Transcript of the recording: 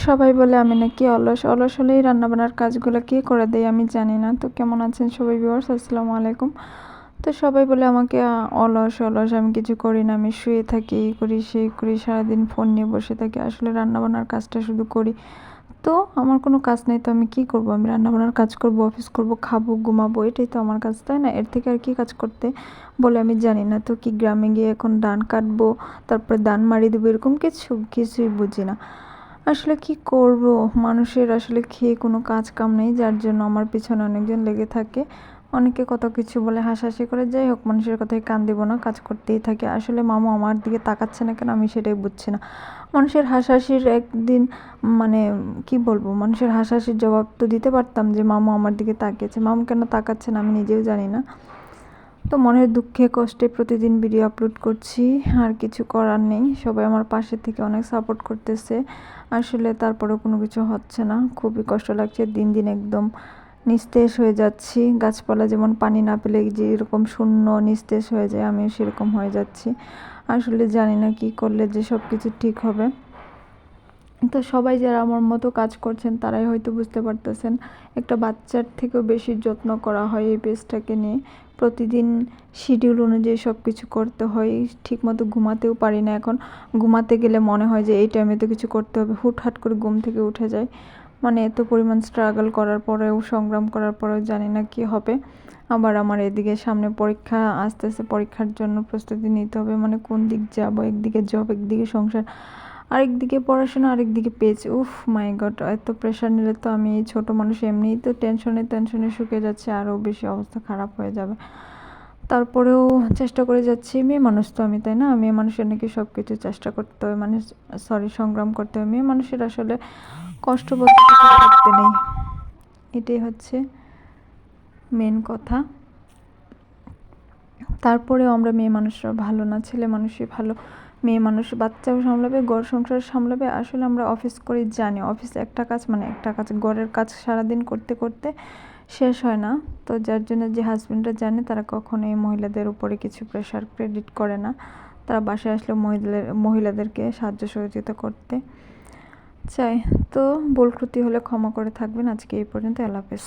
সবাই বলে আমি নাকি অলস। অলস হলেই রান্নাবান্নার কাজগুলো কে করে দেয় আমি জানি না। তো কেমন আছেন সবাই ভিউয়ার্স? আসসালামু আলাইকুম। তো সবাই বলে আমাকে অলস, অলস, আমি কিছু করি না। আমি শুয়ে থাকি, এই করি, সেই করি, সারাদিন ফোন নিয়ে বসে থাকি। আসলে রান্নাবান্নার কাজটা শুধু করি। তো আমার কোনো কাজ নেই, তো আমি কি করব? আমি রান্নাবান্নার কাজ করব, অফিস করব, খাবো, ঘুমাবো, এটাই তো আমার কাজ, তাই না? এর থেকে আর কি কাজ করতে বলে আমি জানি না। তো কি গ্রামে গিয়ে এখন ধান কাটবো, তারপরে ধান মাড়ি দেবো, এরকম কিছুই বুঝি না। আসলে কি করব? মানুষের আসলে খেয়ে কোনো কাজ কাম নেই, যার জন্য আমার পিছনে অনেকজন লেগে থাকে। অনেকে কত কিছু বলে, হাসাহাসি করে। যাই হোক, মানুষের কথায় কান দিব না, কাজ করতেই থাকে। আসলে মামু আমার দিকে তাকাচ্ছে না কেন, আমি সেটাই বুঝছি না। মানুষের হাসাহাসির একদিন, মানে কি বলবো, মানুষের হাসাহাসির জবাব তো দিতে পারতাম যে মামু আমার দিকে তাকিয়েছে। মামু কেন তাকাচ্ছে না আমি নিজেও জানি না। তো মনের দুঃখে কষ্টে প্রতিদিন ভিডিও আপলোড করছি, আর কিছু করার নেই। সবাই আমার পাশে থেকে অনেক সাপোর্ট করতেছে। আসলে তারপরেও কোনো কিছু হচ্ছে না, খুবই কষ্ট লাগছে। দিন দিন একদম নিস্তেজ হয়ে যাচ্ছি। গাছপালা যেমন পানি না পেলে যেরকম শূন্য নিস্তেজ হয়ে যায়, আমিও সেরকম হয়ে যাচ্ছি। আসলে জানি না কি করলে যে সব কিছু ঠিক হবে। তো সবাই যারা আমার মতো কাজ করছেন তারাই হয়তো বুঝতে পারতেছেন, একটা বাচ্চার থেকেও বেশি যত্ন করা হয় এই পেজটাকে নিয়ে। প্রতিদিন শিডিউল অনুযায়ী সব কিছু করতে হয়, ঠিকমতো ঘুমাতেও পারি না এখন। ঘুমাতে গেলে মনে হয় যে এই টাইমে তো কিছু করতে হবে, হুটহাট করে ঘুম থেকে উঠে যায়। মানে এত পরিমাণ স্ট্রাগল করার পরেও, সংগ্রাম করার পরেও জানি না কি হবে। আবার আমার এদিকে সামনে পরীক্ষা আসতেছে, পরীক্ষার জন্য প্রস্তুতি নিতে হবে। মানে কোন দিক যাব, একদিকে জব, একদিকে সংসার, আরেকদিকে পড়াশোনা, আরেকদিকে পেজ। উফ মাই গড, এত প্রেশার নিলে তো আমি ছোট মানুষ, এমনিই তো টেনশনে টেনশনে শুকিয়ে যাচ্ছে, আরও বেশি অবস্থা খারাপ হয়ে যাবে। তারপরেও চেষ্টা করে যাচ্ছি। মেয়ে মানুষ তো আমি, তাই না? মেয়ে মানুষের নাকি সব কিছু চেষ্টা করতে হয়, মানে সরি, সংগ্রাম করতে হয়। মেয়ে মানুষের আসলে কষ্ট বলতে কিছু করতে নেই, এটাই হচ্ছে মেন কথা। তারপরেও আমরা মেয়ে মানুষরা ভালো না, ছেলে মানুষই ভালো। মেয়ে মানুষ বাচ্চাও সামলাবে, ঘর সংসার সামলাবে। আসলে আমরা অফিস করি জানি, অফিস একটা কাজ মানে একটা কাজ, ঘরের কাজ সারাদিন করতে করতে শেষ হয় না। তো যার জন্য যে হাজবেন্ডরা জানে, তারা কখনোই মহিলাদের উপরে কিছু প্রেশার ক্রেডিট করে না। তারা বাসায় আসলে মহিলাদেরকে সাহায্য সহযোগিতা করতে চায়। তো ভুল ত্রুটি হলে ক্ষমা করে থাকবেন। আজকে এই পর্যন্ত, আল্লাহ হাফেজ।